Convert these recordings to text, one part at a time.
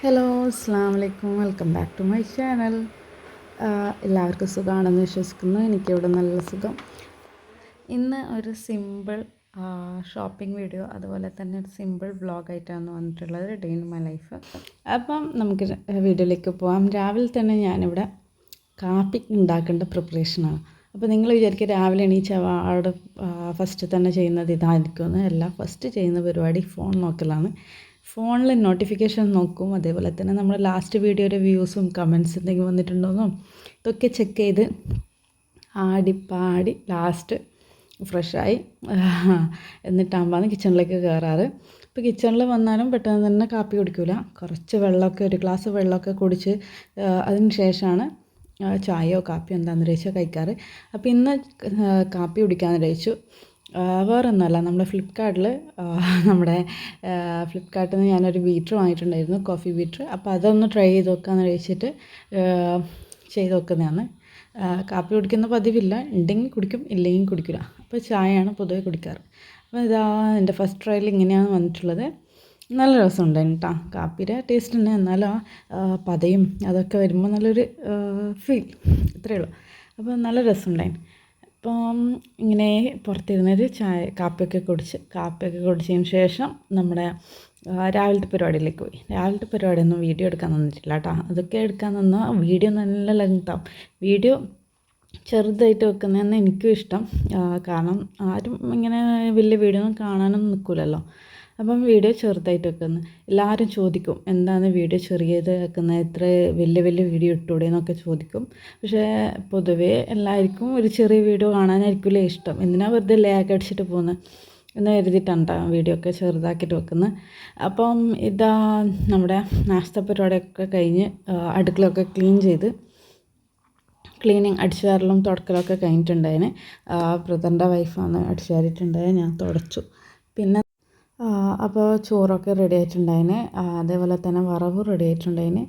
Hello അസ്സാം വലൈക്കും welcome back to my channel. എല്ലാവർക്കും സുഖമാണെന്ന് വിശ്വസിക്കുന്നു. എനിക്കിവിടെ നല്ല സുഖം. ഇന്ന് ഒരു സിമ്പിൾ ഷോപ്പിംഗ് വീഡിയോ അതുപോലെ തന്നെ ഒരു സിമ്പിൾ വ്ളോഗായിട്ടാണ് വന്നിട്ടുള്ളത്, ഡേ ഇൻ മൈ ലൈഫ്. അപ്പം നമുക്ക് വീഡിയോയിലേക്ക് പോകാം. രാവിലെ തന്നെ ഞാനിവിടെ കാപ്പി ഉണ്ടാക്കേണ്ട പ്രിപ്പറേഷനാണ്. അപ്പോൾ നിങ്ങൾ വിചാരിക്കുക രാവിലെ എണീച്ച അവിടെ ഫസ്റ്റ് തന്നെ ചെയ്യുന്നത് ഇതായിരിക്കുമെന്ന്. അല്ല, ഫസ്റ്റ് ചെയ്യുന്ന പരിപാടി ഫോൺ നോക്കലാണ്. ഫോണിൽ നോട്ടിഫിക്കേഷൻ നോക്കും, അതേപോലെ തന്നെ നമ്മുടെ ലാസ്റ്റ് വീഡിയോയുടെ വ്യൂസും കമൻസ് എന്തെങ്കിലും വന്നിട്ടുണ്ടോയെന്നും ഇതൊക്കെ ചെക്ക് ചെയ്ത് ആടിപ്പാടി ലാസ്റ്റ് ഫ്രഷായി എന്നിട്ടാകുമ്പോഴാണ് കിച്ചണിലേക്ക് കയറാറ്. ഇപ്പോൾ കിച്ചണിൽ വന്നാലും പെട്ടെന്ന് തന്നെ കാപ്പി കുടിക്കില്ല. കുറച്ച് വെള്ളമൊക്കെ, ഒരു ഗ്ലാസ് വെള്ളമൊക്കെ കുടിച്ച് അതിന് ശേഷമാണ് ചായയോ കാപ്പിയോ എന്താണെന്ന് കഴിച്ചാൽ കഴിക്കാറ്. അപ്പോൾ ഇന്ന് കാപ്പി കുടിക്കാമെന്ന് കഴിച്ചു. വേറൊന്നുമല്ല, നമ്മുടെ ഫ്ലിപ്കാർട്ടിൽ നിന്ന് ഞാനൊരു ബീറ്റർ വാങ്ങിയിട്ടുണ്ടായിരുന്നു, കോഫി ബീറ്റർ. അപ്പോൾ അതൊന്ന് ട്രൈ ചെയ്ത് നോക്കാമെന്ന് കഴിച്ചിട്ട് ചെയ്ത് നോക്കുന്നതാണ്. കാപ്പി കുടിക്കുന്ന പതിവില്ല, ഉണ്ടെങ്കിൽ കുടിക്കും, ഇല്ലെങ്കിൽ കുടിക്കില്ല. അപ്പോൾ ചായയാണ് പൊതുവെ കുടിക്കാറ്. അപ്പോൾ ഇതാ എൻ്റെ ഫസ്റ്റ് ട്രയൽ ഇങ്ങനെയാണ് വന്നിട്ടുള്ളത്. നല്ല രസമുണ്ടായിരുന്നു കേട്ടോ. കാപ്പിയുടെ ടേസ്റ്റ് തന്നെ, എന്നാലും പതയും അതൊക്കെ വരുമ്പോൾ നല്ലൊരു ഫീൽ, ഇത്രയേ ഉള്ളൂ. അപ്പോൾ നല്ല രസമുണ്ടായിരുന്നു. അപ്പം ഇങ്ങനെ പുറത്തിരുന്നൊരു കാപ്പിയൊക്കെ കുടിച്ചതിന് ശേഷം നമ്മുടെ രാവിലത്തെ പരിപാടിയിലേക്ക് പോയി. രാവിലത്തെ പരിപാടിയൊന്നും വീഡിയോ എടുക്കാൻ തന്നിട്ടില്ല കേട്ടോ. അതൊക്കെ എടുക്കാൻ തന്നാൽ വീഡിയോ നല്ല ലെങ്താവും. വീഡിയോ ചെറുതായിട്ട് വെക്കുന്നതെന്ന് എനിക്കും ഇഷ്ടം. കാരണം ആരും ഇങ്ങനെ വലിയ വീഡിയോ ഒന്നും കാണാനൊന്നും നിൽക്കില്ലല്ലോ. അപ്പം വീഡിയോ ചെറുതായിട്ട് വെക്കുന്നു. എല്ലാവരും ചോദിക്കും, എന്താണ് വീഡിയോ ചെറിയത് വെക്കുന്നത്, ഇത്ര വലിയ വലിയ വീഡിയോ ഇട്ടൂടെ എന്നൊക്കെ ചോദിക്കും. പക്ഷേ പൊതുവേ എല്ലാവർക്കും ഒരു ചെറിയ വീഡിയോ കാണാനായിരിക്കില്ലേ ഇഷ്ടം. എന്തിനാ വെറുതെ ലാഗ് അടിച്ചിട്ട് പോകുന്നത് എന്ന് കരുതിയിട്ടാണ് വീഡിയോ ഒക്കെ ചെറുതാക്കിയിട്ട് വെക്കുന്നത്. അപ്പം ഇതാ നമ്മുടെ നാസ്ത പരിപാടിയൊക്കെ കഴിഞ്ഞ് അടുക്കളയൊക്കെ ക്ലീൻ ചെയ്ത്, ക്ലീനിങ് അടിച്ചുവാരലും തുടക്കലൊക്കെ കഴിഞ്ഞിട്ടുണ്ടായിന്. ബ്രദറിൻ്റെ വൈഫാണ് അടിച്ചുവാരിയിട്ടുണ്ടായത്, ഞാൻ തുടച്ചു. പിന്നെ അപ്പോൾ ചോറൊക്കെ റെഡി ആയിട്ടുണ്ടായിന്, അതേപോലെ തന്നെ വറവ് റെഡി ആയിട്ടുണ്ടായിന്.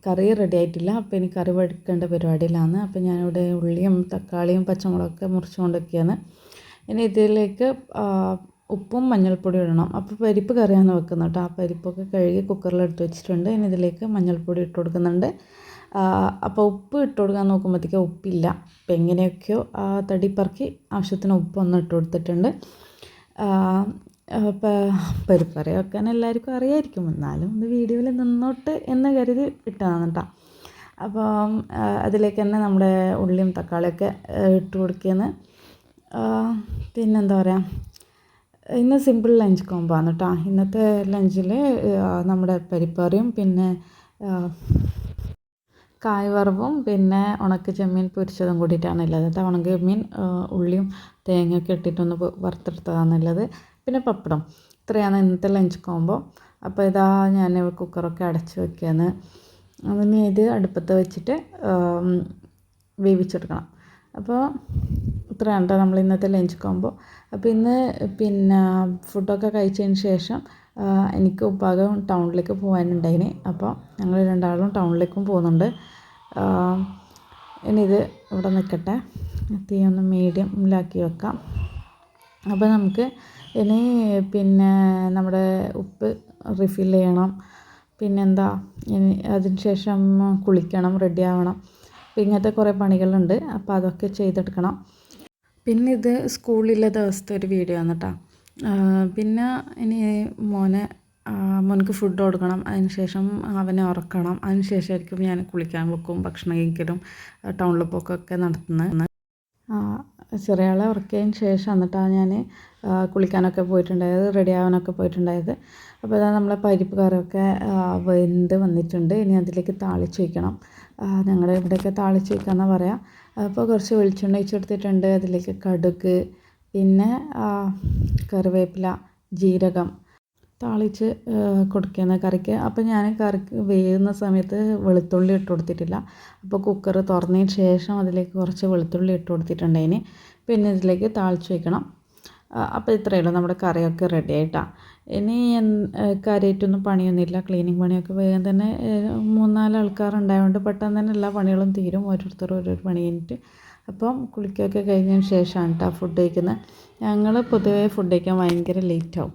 കറി റെഡി ആയിട്ടില്ല. അപ്പോൾ എനിക്ക് കറി വടിക്കേണ്ട പരിപാടിയിലാണ്. അപ്പോൾ ഞാനിവിടെ ഉള്ളിയും തക്കാളിയും പച്ചമുളകൊക്കെ മുറിച്ചുകൊണ്ടൊക്കെയാണ്. ഇനി ഇതിലേക്ക് ഉപ്പും മഞ്ഞൾപ്പൊടി ഇടണം. അപ്പോൾ പരിപ്പ് കറിയാണ് വെക്കുന്നത് കേട്ടോ. ആ പരിപ്പൊക്കെ കഴുകി കുക്കറിലെടുത്ത് വെച്ചിട്ടുണ്ട്. ഇനി ഇതിലേക്ക് മഞ്ഞൾപ്പൊടി ഇട്ട് കൊടുക്കുന്നുണ്ട്. അപ്പോൾ ഉപ്പ് ഇട്ട് കൊടുക്കാൻ നോക്കുമ്പോഴത്തേക്കും ഉപ്പില്ല. അപ്പോൾ എങ്ങനെയൊക്കെയോ തടിപ്പറക്കി ആവശ്യത്തിന് ഉപ്പൊന്ന് ഇട്ട് കൊടുത്തിട്ടുണ്ട്. പരിപ്പ് കറി വെക്കാൻ എല്ലാവർക്കും അറിയായിരിക്കും, എന്നാലും ഇത് വീഡിയോയിൽ നിന്നോട്ട് എന്ന് കരുതി ഇട്ടതാണ് കേട്ടോ. അപ്പം അതിലേക്ക് തന്നെ നമ്മുടെ ഉള്ളിയും തക്കാളിയൊക്കെ ഇട്ട് കൊടുക്കുകയെന്ന്. പിന്നെന്താ പറയുക, ഇന്ന് സിമ്പിൾ ലഞ്ച് കോംബോ ആണ് കേട്ടോ. ഇന്നത്തെ ലഞ്ചിൽ നമ്മുടെ പരിപ്പ് കറിയും പിന്നെ കായ് വറവും പിന്നെ ഉണക്ക ചെമ്മീൻ പൊരിച്ചതും കൂടിയിട്ടാണ് ഉള്ളത് കേട്ടോ. ഉണക്ക ചെമ്മീൻ ഉള്ളിയും തേങ്ങയൊക്കെ ഇട്ടിട്ടൊന്ന് വറുത്തെടുത്തതാണുള്ളത്. പിന്നെ പപ്പടം. ഇത്രയാണ് ഇന്നത്തെ ലഞ്ച് കോംബോ. അപ്പോൾ ഇതാ ഞാൻ കുക്കറൊക്കെ അടച്ച് വയ്ക്കുകയാണ്. അതിന് ഇത് അടുപ്പത്ത് വെച്ചിട്ട് വേവിച്ചെടുക്കണം. അപ്പോൾ ഇത്രയാണ് കേട്ടോ നമ്മൾ ഇന്നത്തെ ലഞ്ച് കോംബോ. അപ്പോൾ ഇന്ന് പിന്നെ ഫുഡൊക്കെ കഴിച്ചതിന് ശേഷം എനിക്ക് ഉപ്പാകം ടൗണിലേക്ക് പോകാനുണ്ടായിന്. അപ്പോൾ ഞങ്ങൾ രണ്ടാളും ടൗണിലേക്കും പോകുന്നുണ്ട്. ഇനി ഇത് ഇവിടെ നിൽക്കട്ടെ, തീ ഒന്ന് മീഡിയമിലാക്കി വെക്കാം. അപ്പോൾ നമുക്ക് ഇനി പിന്നെ നമ്മുടെ ഉപ്പ് റിഫിൽ ചെയ്യണം. പിന്നെന്താ, ഇനി അതിന് ശേഷം കുളിക്കണം, റെഡി ആവണം. അപ്പോൾ ഇങ്ങനത്തെ കുറേ പണികളുണ്ട്. അപ്പോൾ അതൊക്കെ ചെയ്തെടുക്കണം. പിന്നെ ഇത് സ്കൂളിലെ ദിവസത്തെ ഒരു വീഡിയോ ആണ് കേട്ടോ. പിന്നെ ഇനി മോനക്ക് ഫുഡ് കൊടുക്കണം, അതിന് ശേഷം അവനെ ഉറക്കണം. അതിന് ശേഷമായിരിക്കും ഞാൻ കുളിക്കാൻ വെക്കും, ഭക്ഷണം കഴിക്കലും ടൗണിൽ പോക്കൊക്കെ നടത്തുന്നത്. ചെറിയ ആളെ ഉറക്കിയതിന് ശേഷം എന്നിട്ടാണ് ഞാൻ കുളിക്കാനൊക്കെ പോയിട്ടുണ്ടായത്, റെഡി ആവാനൊക്കെ പോയിട്ടുണ്ടായത്. അപ്പോൾ അതാ നമ്മളെ പരിപ്പ് കറിയൊക്കെ വെന്ത് വന്നിട്ടുണ്ട്. ഇനി അതിലേക്ക് താളിച്ച് വയ്ക്കണം. ഞങ്ങളുടെ ഇവിടെയൊക്കെ താളിച്ച് വയ്ക്കാമെന്നാണ് പറയുക. അപ്പോൾ കുറച്ച് വെളിച്ചെണ്ണ ഒഴിച്ചെടുത്തിട്ടുണ്ട്. അതിലേക്ക് കടുക്, പിന്നെ കറിവേപ്പില, ജീരകം താളിച്ച് കൊടുക്കുന്ന കറിക്ക്. അപ്പോൾ ഞാൻ കറിക്ക് വേകുന്ന സമയത്ത് വെളുത്തുള്ളി ഇട്ട് കൊടുത്തിട്ടില്ല. അപ്പോൾ കുക്കർ തുറന്നതിന് ശേഷം അതിലേക്ക് കുറച്ച് വെളുത്തുള്ളി ഇട്ട് കൊടുത്തിട്ടുണ്ടതിന്. പിന്നെ ഇതിലേക്ക് താളിച്ച് വയ്ക്കണം. അപ്പോൾ ഇത്രയേ ഉള്ളൂ, നമ്മുടെ കറിയൊക്കെ റെഡി ആയിട്ടാണ്. ഇനി കാര്യമായിട്ടൊന്നും പണിയൊന്നുമില്ല. ക്ലീനിങ് പണിയൊക്കെ വേഗം തന്നെ 3-4 ആൾക്കാരുണ്ടായതുകൊണ്ട് പെട്ടെന്ന് തന്നെ എല്ലാ പണികളും തീരും, ഓരോരുത്തരും ഓരോരോ പണി കഴിഞ്ഞിട്ട്. അപ്പം കുളിക്കുകയൊക്കെ കഴിഞ്ഞതിന് ശേഷമാണ് കേട്ടോ ഫുഡ് കഴിക്കുന്നത്. ഞങ്ങൾ പൊതുവേ ഫുഡ് കഴിക്കാൻ ഭയങ്കര ലേറ്റാവും.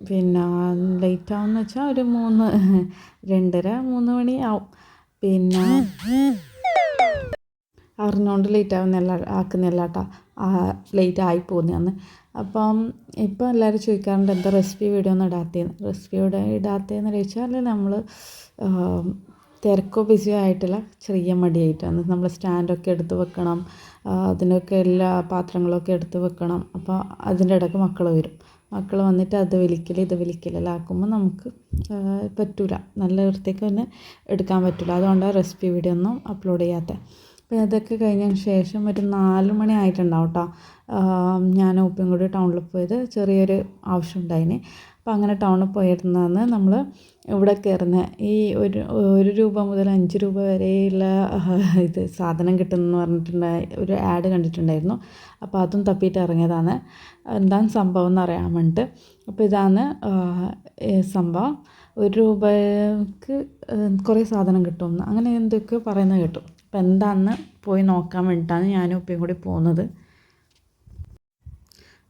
പിന്നെ ലേറ്റ് ആവുമെന്ന് വെച്ചാൽ ഒരു 2:30-3 മണി ആവും. പിന്നെ അറിഞ്ഞുകൊണ്ട് ലേറ്റ് ആക്കുന്നില്ല കേട്ടോ, ലേറ്റ് ആയി പോകുന്നതാണ്. അപ്പം ഇപ്പം എല്ലാവരും ചോദിക്കാറുണ്ട് എന്താ റെസിപ്പി വീഡിയോ ഒന്നും ഇടാത്തതെന്ന്. റെസിപ്പി ഇടാത്തതെന്ന് ചോദിച്ചാൽ നമ്മൾ തിരക്കോ ബിസിയോ ആയിട്ടില്ല, ചെറിയ മടിയായിട്ടാണ്. നമ്മൾ സ്റ്റാൻഡൊക്കെ എടുത്ത് വെക്കണം, അതിനൊക്കെ എല്ലാ പാത്രങ്ങളൊക്കെ എടുത്ത് വെക്കണം. അപ്പോൾ അതിൻ്റെ ഇടയ്ക്ക് മക്കൾ വന്നിട്ട് അത് വലിക്കൽ ഇത് വലിക്കലെല്ലാം ആക്കുമ്പോൾ നമുക്ക് പറ്റില്ല, നല്ല വൃത്തിക്ക് തന്നെ എടുക്കാൻ പറ്റില്ല. അതുകൊണ്ടാണ് റെസിപ്പി വീഡിയോ ഒന്നും അപ്ലോഡ് ചെയ്യാത്തത്. അപ്പോൾ അതൊക്കെ കഴിഞ്ഞതിന് ശേഷം ഒരു 4 മണി ആയിട്ടുണ്ടാവും കേട്ടോ. ഞാൻ ഉപ്പയും കൂടി ടൗണിൽ പോയത് ചെറിയൊരു ആവശ്യം ഉണ്ടായിന്. അപ്പോൾ അങ്ങനെ ടൗണിൽ പോയിരുന്നാണ് നമ്മൾ ഇവിടെ കയറുന്നത്. ഈ 1 രൂപ മുതൽ 5 രൂപ വരെയുള്ള ഇത് സാധനം കിട്ടുമെന്ന് പറഞ്ഞിട്ടുണ്ടായി, ഒരു ആഡ് കണ്ടിട്ടുണ്ടായിരുന്നു. അപ്പോൾ അതും തപ്പിയിട്ട് ഇറങ്ങിയതാണ്, എന്താണ് സംഭവം എന്ന് അറിയാൻ വേണ്ടിയിട്ട്. അപ്പോൾ ഇതാണ് സംഭവം. 1 രൂപയ്ക്ക് കുറേ സാധനം കിട്ടുമെന്ന് അങ്ങനെ എന്തൊക്കെയോ പറയുന്നത് കേട്ടു. അപ്പോൾ എന്താണെന്ന് പോയി നോക്കാൻ വേണ്ടിയിട്ടാണ് ഞാനും ഉപ്പയും കൂടി പോകുന്നത്.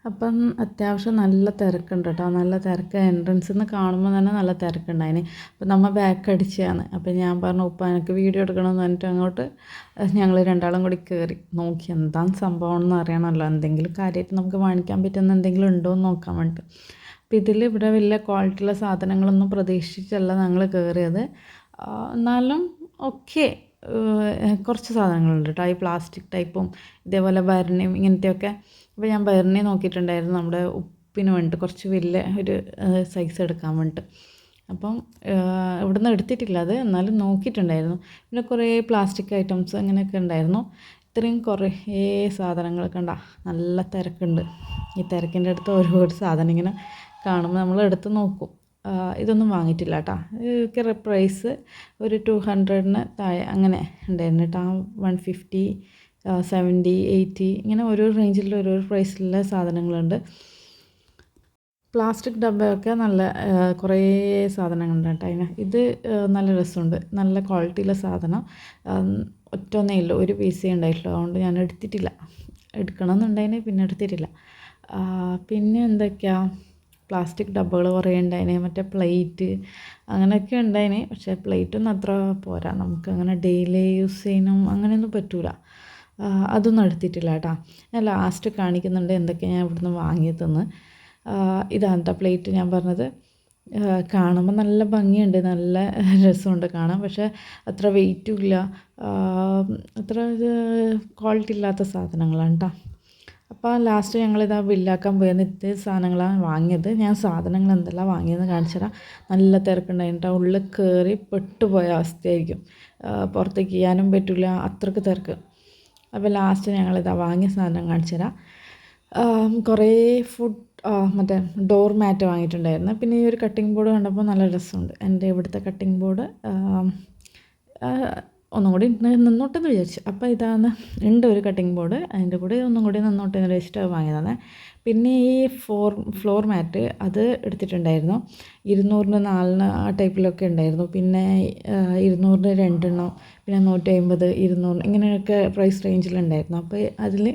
അപ്പം അത്യാവശ്യം നല്ല തിരക്കുണ്ട് കേട്ടോ, നല്ല തിരക്ക്. എൻട്രൻസിൽ നിന്ന് കാണുമ്പോൾ തന്നെ നല്ല തിരക്കുണ്ടായിന്. അപ്പം നമ്മൾ ബാക്ക് അടിച്ചതാണ്. അപ്പം ഞാൻ പറഞ്ഞു ഉപ്പ എനിക്ക് വീഡിയോ എടുക്കണമെന്ന് പറഞ്ഞിട്ട് അങ്ങോട്ട് ഞങ്ങൾ രണ്ടാളും കൂടി കയറി നോക്കി എന്താണ് സംഭവം എന്ന് അറിയണമല്ലോ, എന്തെങ്കിലും കാര്യമായിട്ട് നമുക്ക് വാങ്ങിക്കാൻ പറ്റുന്ന എന്തെങ്കിലും ഉണ്ടോ എന്ന് നോക്കാൻ വേണ്ടിയിട്ട്. അപ്പം ഇവിടെ വലിയ ക്വാളിറ്റിയുള്ള സാധനങ്ങളൊന്നും പ്രതീക്ഷിച്ചല്ല ഞങ്ങൾ കയറിയത്. എന്നാലും ഓക്കെ, കുറച്ച് സാധനങ്ങളുണ്ട് കേട്ടോ, ഈ പ്ലാസ്റ്റിക് ടൈപ്പും ഇതേപോലെ ഭരണിയും ഇങ്ങനത്തെയൊക്കെ. അപ്പോൾ ഞാൻ ഭരണി നോക്കിയിട്ടുണ്ടായിരുന്നു നമ്മുടെ ഉപ്പിന് വേണ്ടിയിട്ട്, കുറച്ച് വലിയ ഒരു സൈസ് എടുക്കാൻ വേണ്ടിയിട്ട്. അപ്പം ഇവിടുന്ന് എടുത്തിട്ടില്ല അത്, എന്നാലും നോക്കിയിട്ടുണ്ടായിരുന്നു. പിന്നെ കുറേ പ്ലാസ്റ്റിക് ഐറ്റംസ് അങ്ങനെയൊക്കെ ഉണ്ടായിരുന്നു. ഇത്രയും കുറേ സാധനങ്ങളൊക്കെ ഉണ്ടാ, നല്ല തിരക്കുണ്ട്. ഈ തിരക്കിൻ്റെ അടുത്ത് ഓരോ സാധനം ഇങ്ങനെ കാണുമ്പോൾ നമ്മൾ എടുത്ത് നോക്കും. ഇതൊന്നും വാങ്ങിയിട്ടില്ല കേട്ടോ. ഇതൊക്കെ പ്രൈസ് ഒരു 200-ന് താഴെ അങ്ങനെ ഉണ്ടായിരുന്നു കേട്ടോ. 150, 70, 80 ഇങ്ങനെ ഓരോ റേഞ്ചിൽ ഓരോ പ്രൈസിലുള്ള സാധനങ്ങളുണ്ട്. പ്ലാസ്റ്റിക് ഡബ്ബയൊക്കെ നല്ല കുറേ സാധനങ്ങളുണ്ട് കേട്ടോ അതിന്. ഇത് നല്ല രസമുണ്ട്, നല്ല ക്വാളിറ്റിയുള്ള സാധനം. ഒറ്റൊന്നേ ഇല്ല, ഒരു പീസേ ഉണ്ടായിട്ടുള്ളൂ. അതുകൊണ്ട് ഞാൻ എടുത്തിട്ടില്ല, എടുക്കണമെന്നുണ്ടായിന്, പിന്നെ എടുത്തിട്ടില്ല. പിന്നെ എന്തൊക്കെയാണ്, പ്ലാസ്റ്റിക് ഡബ്ബകൾ കുറേ ഉണ്ടായിന്, മറ്റേ പ്ലേറ്റ് അങ്ങനെയൊക്കെ ഉണ്ടായിന്. പക്ഷേ പ്ലേറ്റൊന്നും അത്ര പോരാ, നമുക്ക് അങ്ങനെ ഡെയിലി യൂസ് ചെയ്യാനും അങ്ങനെയൊന്നും പറ്റില്ല. അതൊന്നും എടുത്തിട്ടില്ല കേട്ടോ. ഞാൻ ലാസ്റ്റ് കാണിക്കുന്നുണ്ട് എന്തൊക്കെയാണ് ഞാൻ ഇവിടുന്ന് വാങ്ങിയതെന്ന്. ഇതാണ് കേട്ടോ പ്ലേറ്റ് ഞാൻ പറഞ്ഞത്. കാണുമ്പോൾ നല്ല ഭംഗിയുണ്ട്, നല്ല രസമുണ്ട് കാണാൻ. പക്ഷേ അത്ര വെയിറ്റും ഇല്ല, അത്ര ക്വാളിറ്റി ഇല്ലാത്ത സാധനങ്ങളാണ് കേട്ടോ. അപ്പോൾ ലാസ്റ്റ് ഞങ്ങളിതാ ബില്ലാക്കാൻ പോയത് ഇത്ര സാധനങ്ങളാണ് വാങ്ങിയത്. ഞാൻ സാധനങ്ങൾ എന്തെല്ലാം വാങ്ങിയതെന്ന് കാണിച്ചു തരാം. നല്ല തിരക്കുണ്ടായിട്ട് ഉള്ളിൽ കയറി പെട്ടുപോയ അവസ്ഥയായിരിക്കും, പുറത്തേക്ക് ചെയ്യാനും പറ്റില്ല, അത്രയ്ക്ക് തിരക്ക്. അപ്പോൾ ലാസ്റ്റ് ഞങ്ങളിതാ വാങ്ങിയ സാധനം കാണിച്ചു തരാം. കുറേ മറ്റേ ഡോർ മാറ്റ് വാങ്ങിയിട്ടുണ്ടായിരുന്നു. പിന്നെ ഈ ഒരു കട്ടിംഗ് ബോർഡ് കണ്ടപ്പോൾ നല്ല രസമുണ്ട്. എൻ്റെ ഇവിടുത്തെ കട്ടിംഗ് ബോർഡ് ഒന്നും കൂടി നിന്നോട്ടെന്ന് വിചാരിച്ചു. അപ്പോൾ ഇതാണ് ഉണ്ട് ഒരു കട്ടിംഗ് ബോർഡ്, അതിൻ്റെ കൂടെ ഒന്നും കൂടി നിന്നോട്ടെ എന്ന് വെച്ചിട്ട് വാങ്ങിയതാണ്. പിന്നെ ഈ ഫ്ലോർ മാറ്റ് അത് എടുത്തിട്ടുണ്ടായിരുന്നു. 200-ന് 4 ആ ടൈപ്പിലൊക്കെ ഉണ്ടായിരുന്നു. പിന്നെ 200-ന് 2 പിന്നെ 150, 200 ഇങ്ങനെയൊക്കെ പ്രൈസ് റേഞ്ചിലുണ്ടായിരുന്നു. അപ്പോൾ അതിൽ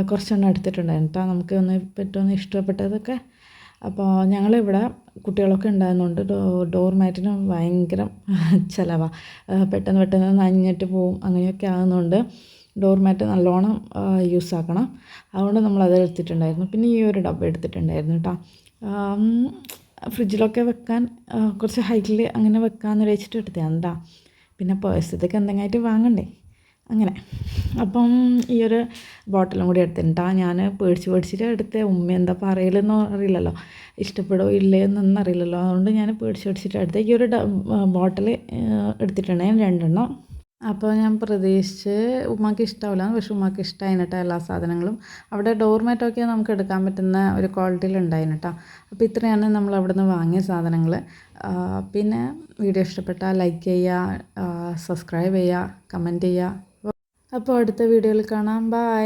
കുറച്ചെണ്ണം എടുത്തിട്ടുണ്ടായിരുന്നു കേട്ടോ, നമുക്ക് ഒന്ന് പറ്റുമെന്ന് ഇഷ്ടപ്പെട്ടതൊക്കെ. അപ്പോൾ ഞങ്ങളിവിടെ കുട്ടികളൊക്കെ ഉണ്ടാകുന്നുണ്ട്. ഡോർ മാറ്റിന് ഭയങ്കര ചിലവാണ്, പെട്ടെന്ന് നനഞ്ഞിട്ട് പോവും, അങ്ങനെയൊക്കെ ആകുന്നുണ്ട്. ഡോർ മാറ്റ് നല്ലോണം യൂസ് ആക്കണം. അതുകൊണ്ട് നമ്മളത് എടുത്തിട്ടുണ്ടായിരുന്നു. പിന്നെ ഈ ഒരു ഡബ്ബ എടുത്തിട്ടുണ്ടായിരുന്നു കേട്ടോ, ഫ്രിഡ്ജിലൊക്കെ വെക്കാൻ കുറച്ച് ഹൈറ്റിൽ അങ്ങനെ വെക്കാമെന്ന് വെച്ചിട്ട് എടുത്തതാണ് കേട്ടോ. പിന്നെ പേഴ്സത്തേക്ക് എന്തെങ്കിലുമായിട്ട് വാങ്ങണ്ടേ, അങ്ങനെ. അപ്പം ഈ ഒരു ബോട്ടിലും കൂടി എടുത്തിട്ടാ ഞാൻ പേടിച്ചിട്ട് എടുത്തേ. ഉമ്മ എന്താ പറയലെന്നോ അറിയില്ലല്ലോ, ഇഷ്ടപ്പെടുമോ ഇല്ലേ എന്നൊന്നും അറിയില്ലല്ലോ, അതുകൊണ്ട് ഞാൻ പേടിച്ചിട്ട് എടുത്തേ. ഈ ഒരു ബോട്ടിൽ എടുത്തിട്ടുണ്ടെങ്കിൽ 2 എണ്ണം. അപ്പോൾ ഞാൻ പ്രതീക്ഷിച്ച് ഉമ്മാക്ക് ഇഷ്ടമാവില്ല, പക്ഷെ ഉമ്മാക്ക് ഇഷ്ടമായിന് കേട്ടോ എല്ലാ സാധനങ്ങളും. അവിടെ ഡോർ മാറ്റൊക്കെ നമുക്ക് എടുക്കാൻ പറ്റുന്ന ഒരു ക്വാളിറ്റിയിലുണ്ടായിന് കേട്ടോ. അപ്പോൾ ഇത്രയാണ് നമ്മൾ അവിടെ നിന്ന് വാങ്ങിയ സാധനങ്ങൾ. പിന്നെ വീഡിയോ ഇഷ്ടപ്പെട്ടാൽ ലൈക്ക് ചെയ്യുക, സബ്സ്ക്രൈബ് ചെയ്യുക, കമൻറ്റ് ചെയ്യുക. അപ്പോൾ അടുത്ത വീഡിയോയിൽ കാണാം. ബൈ.